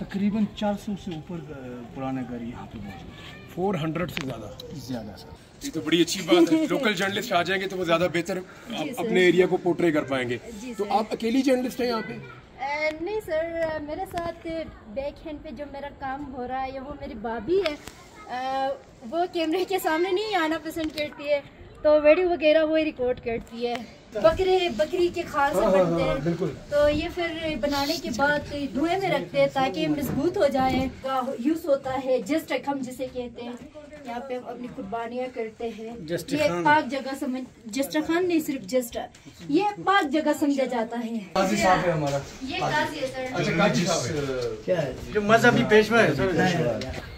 तकरीबन 400 से ऊपर पुराने घर यहाँ पे मौजूद है। 400 से ज़्यादा सर। ये तो बड़ी अच्छी बात है। लोकल जर्नलिस्ट आ जाएंगे तो वो ज़्यादा बेहतर अपने एरिया को पोर्ट्रे कर पाएंगे। तो आप अकेली जर्नलिस्ट हैं यहाँ पे? नहीं सर, मेरे साथ बैक हैंड पे जो मेरा काम हो रहा है वो मेरी भाभी है। वो कैमरे के सामने नहीं आना पसंद करती है, तो वीडियो वगैरह वो रिकॉर्ड करती है। बकरी के खाल से बनते हैं, तो ये फिर बनाने के बाद धुएं में रखते हैं ताकि मजबूत हो जाए। यूज होता है जस्ट हम जिसे कहते हैं, यहाँ पे हम अपनी कुर्बानियाँ करते हैं। ये पाक जगह समझ, जस्ट खान नहीं सिर्फ जस्ट, ये पाक जगह समझा जाता है। हमारा ये काजी है सर। अच्छा, काजी साहब क्या है जो मजहबी पेशवा है सर।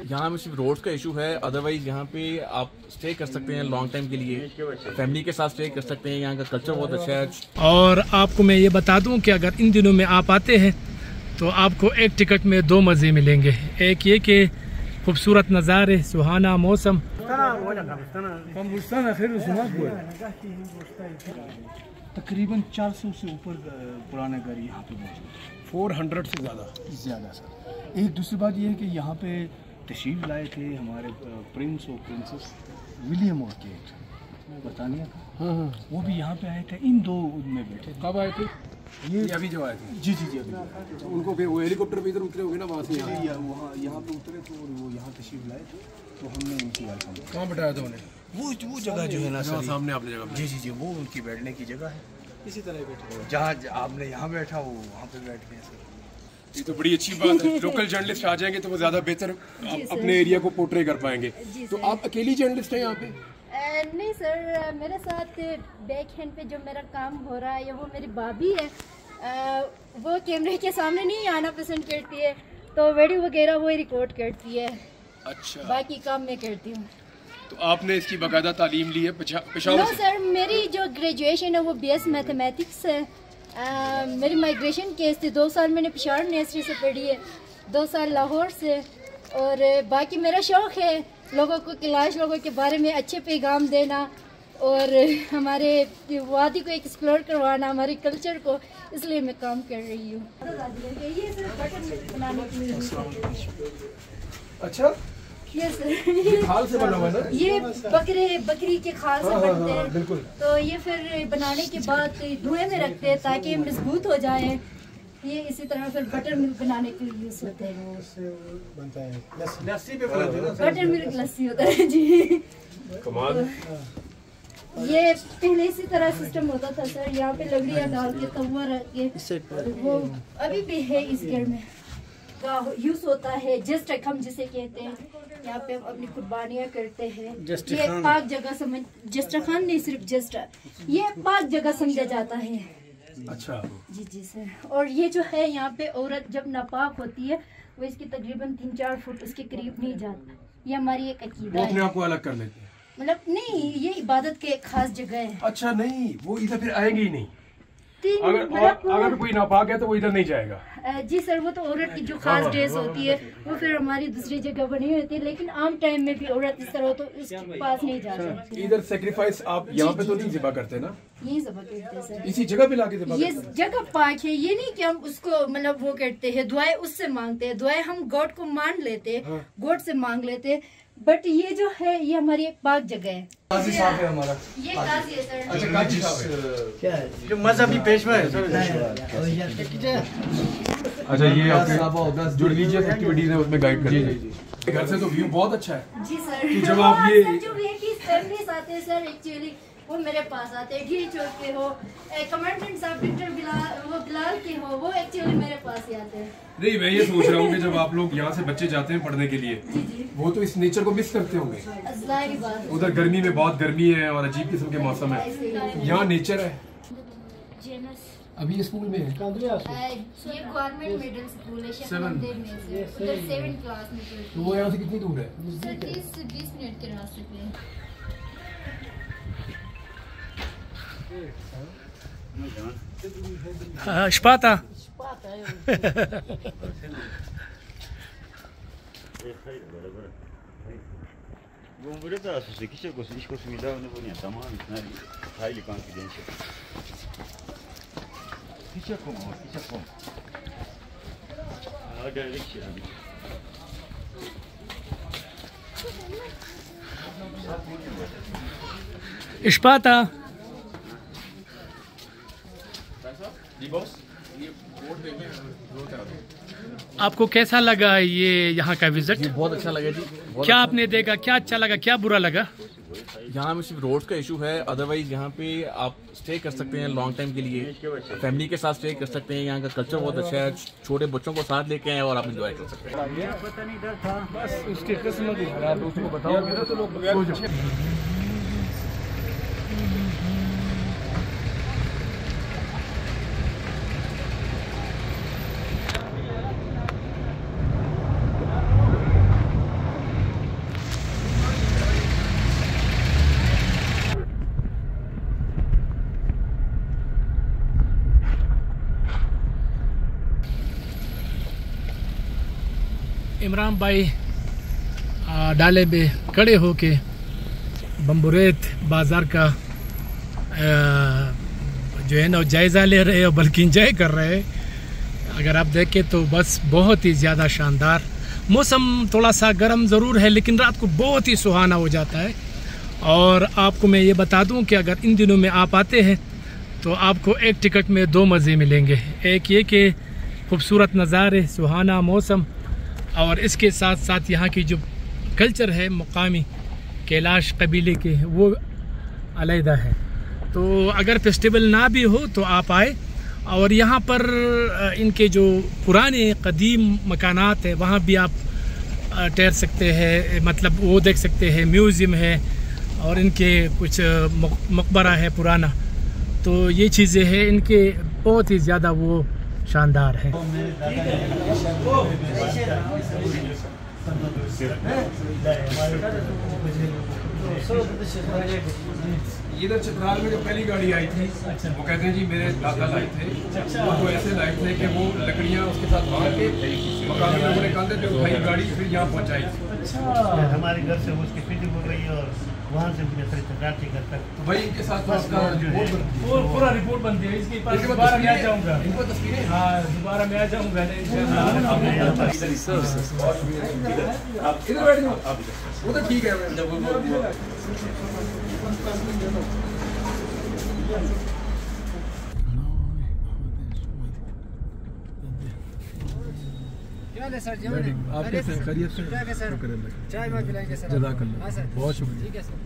यहाँ में सिर्फ रोड्स का इशू है, अदरवाइज यहाँ पे आप स्टे कर सकते हैं लॉन्ग टाइम के लिए, फैमिली के साथ स्टे कर सकते हैं। यहाँ का कल्चर बहुत अच्छा है। और आपको मैं ये बता दूं कि अगर इन दिनों में आप आते हैं तो आपको एक टिकट में 2 मज़े मिलेंगे। एक ये कि खूबसूरत नज़ारे, सुहाना मौसम। तकरीबन 400 से ऊपर पुराने घर यहाँ पे मौजूद है। 400 से ज़्यादा सर। एक दूसरी बात ये है कि यहाँ पे तशरीफ लाए थे हमारे प्रिंस और प्रिंसेस विलियम और केट बरतानिया का। वो भी यहाँ पे आए थे, इन 2 में बैठे। कब आए थे? ये अभी जो आए थे? जी अभी। उनको फिर वो हेलीकॉप्टर पे इधर उतरे होंगे ना वहाँ से? वहाँ यहाँ पे उतरे थे और वो यहाँ तशरीफ लाए थे, तो हमने उनकी वेलकम किया। कहाँ बैठाया था उन्हें? वो जगह जो है ना सर, सामने आपने जगह। जी वो उनकी बैठने की जगह है। इसी तरह बैठे जहाँ आपने यहाँ बैठा वो वहाँ पे बैठ गए सर। ये तो बड़ी अच्छी बात है। लोकल जर्नलिस्ट आ जाएंगे तो वो ज़्यादा बेहतर अपने एरिया को पोर्ट्रे कर पाएंगे। तो आप अकेली जर्नलिस्ट हैं यहाँ पे? नहीं सर, मेरे साथ बैक हैंड पे जो मेरा काम हो रहा है वो मेरी भाभी है। वो कैमरे के सामने नहीं आना पसंद करती है, तो वीडियो वगैरह वो रिकॉर्ड करती है। अच्छा, बाकी काम मैं करती हूँ। तो आपने इसकी बाकायदा तालीम ली है पेशावर से? सर, मेरी जो ग्रेजुएशन है वो BS मैथमेटिक्स है। मेरी माइग्रेशन केस थी, 2 साल मैंने पेशावर यूनिवर्सिटी से पढ़ी है, 2 साल लाहौर से। और बाकी मेरा शौक़ है लोगों को, क्लास लोगों के बारे में अच्छे पैगाम देना और हमारे वादी को एक्सप्लोर करवाना, हमारे कल्चर को, इसलिए मैं काम कर रही हूँ। ये सिर्फ बटन बनाने के लिए। अच्छा, ये खाल से बना हुआ है ना? ये बकरी के खाल से बनते हैं, तो ये फिर बनाने के बाद धुएं में रखते हैं ताकि मजबूत हो जाए। ये इसी तरह फिर बटर मिल्क बनाने के लिए यूज होते हैं। लस्सी पे बनाते हैं ना सर? बटर मिल्क लस्सी होता है जी। कमाल। ये पहले इसी तरह सिस्टम होता था सर, यहाँ पे लकड़ियाँ डाल के तवा रख के, वो अभी भी है इस घर में। का यूज होता है जस्ट हम जिसे कहते हैं, यहाँ पे हम अपनी कुर्बानियाँ करते हैं। ये पाक जगह समझ, जस्ट खान नहीं सिर्फ जस्ट, ये पाक जगह समझा जाता है। अच्छा जी सर। और ये जो है यहाँ पे औरत जब नापाक होती है वो इसकी तकरीबन 3-4 फुट उसके करीब नहीं जाता। ये हमारी एक अकीदा है। अपने आप को अलग कर लेते हैं? मतलब नहीं, ये इबादत के एक खास जगह है। अच्छा, नहीं वो इधर फिर आएंगे ही नहीं? मतलब अगर कोई नापाक है तो वो इधर नहीं जाएगा? जी सर, वो तो औरत की जो खास ड्रेस होती है वो फिर हमारी दूसरी जगह बनी हुई होती है, लेकिन आम टाइम में भी औरत इस तरह हो तो उसके पास नहीं जा सकती। इधर सेक्रीफाइस आप यहाँ पे तो नहीं ज़िबा करते ना? यही ज़िबा करते हैं सर। इसी जगह पे लाके ज़िबा ये जगह पाक है, ये नहीं कि हम उसको मतलब वो करते हैं, दुआएं उससे मांगते हैं। दुआएं हम गॉड को मान लेते हैं, गॉड से मांग लेते हैं, बट ये जो है ये हमारी एक पाक जगह है। काजी साहब है हमारा। ये काजी है सर। अच्छा, काजी साहब क्या है जो मजहबी पेशवा है सर। अच्छा, ये आपके जो रिलीजियस एक्टिविटीज है उसमें गाइड करते हैं। घर से तो व्यू बहुत अच्छा है जी सर। कि जब आप ये जो फैमिलीज आते हैं सर, एक्चुअली वो मेरे पास आते हैं। ढील चौक के हो, कमांडेंट साहब डॉक्टर बिलाल के हो, वो एक्चुअली मेरे पास ही आते हैं। नहीं, मैं ये सोच रहा हूँ कि जब आप लोग यहाँ से बच्चे जाते हैं पढ़ने के लिए, वो तो इस नेचर को मिस करते होंगे। जाहिर बात है। उधर गर्मी में बहुत गर्मी है और अजीब किस्म के मौसम है, यहाँ नेचर है। अभी ये स्कूल में है? ये गवर्नमेंट मिडिल स्कूल है मंदिर में से, उधर 7th क्लास में पढ़ती तो वो यहाँ से कितनी दूर है? है। 30-20 मिनट के रास्ते पे। Spata. Vom vedea să se chișe că o să zici că o să mi dau nevoie, dar mă, n-are highly confidential. इश्पाता आपको कैसा लगा ये यहाँ का विजिट? बहुत अच्छा लगा जी। क्या आपने देखा, क्या अच्छा लगा, क्या बुरा लगा? यहाँ में सिर्फ रोड का इशू है, अदरवाइज यहाँ पे आप स्टे कर सकते हैं लॉन्ग टाइम के लिए, फैमिली के साथ स्टे कर सकते हैं। यहाँ का कल्चर बहुत अच्छा है, छोटे बच्चों को साथ लेके आए और आप एंजॉय कर सकते हैं। बस उसकी किस्मत ही खराब, उसको बताओगे ना तो लोग हो जाओ। इमरान भाई डाले में खड़े होके बम्बुरेत बाज़ार का जो है ना जायज़ा ले रहे हैं, बल्कि इंजॉय कर रहे हैं। अगर आप देखें तो बस बहुत ही ज़्यादा शानदार मौसम, थोड़ा सा गर्म ज़रूर है लेकिन रात को बहुत ही सुहाना हो जाता है। और आपको मैं ये बता दूं कि अगर इन दिनों में आप आते हैं तो आपको एक टिकट में दो मज़े मिलेंगे। एक ये कि खूबसूरत नज़ारे, सुहाना मौसम, और इसके साथ साथ यहाँ की जो कल्चर है मुकामी कैलाश कबीले के, वो अलहदा है। तो अगर फेस्टिवल ना भी हो तो आप आए और यहाँ पर इनके जो पुराने कदीम मकानात है वहाँ भी आप ठहर सकते हैं, मतलब वो देख सकते हैं। म्यूज़ियम है और इनके कुछ मकबरा है पुराना, तो ये चीज़ें हैं इनके बहुत ही ज़्यादा वो शानदार है। इधर चित्राल में जो पहली गाड़ी आई थी, वो कहते हैं जी मेरे दादा लाए थे, वो तो ऐसे लाए थे कि वो लकड़ियाँ उसके साथ बांध के मकामी लोगों ने निकालते थे, उठाई गाड़ी फिर यहाँ पहुँचाई। हमारे घर से उसकी फिटिंग हो गई और वहाँ से मुझे घर तक तो भाई इनके साथ पूरा रिपोर्ट बनती है इसकी। दोबारा मैं आ जाऊँगा, इनको तस्वीरें, हाँ दोबारा मैं आ जाऊँगा। इधर बैठ जाओ, वो तो ठीक है। आप कैसे खैरियत से? चाय में पिलाएंगे सर। जज़ाकल्लाह, बहुत शुक्रिया। ठीक है सर।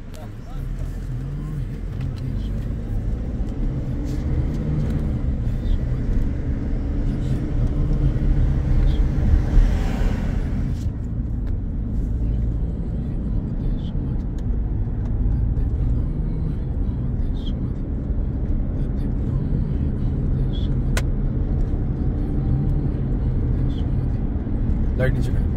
लाइट नीचे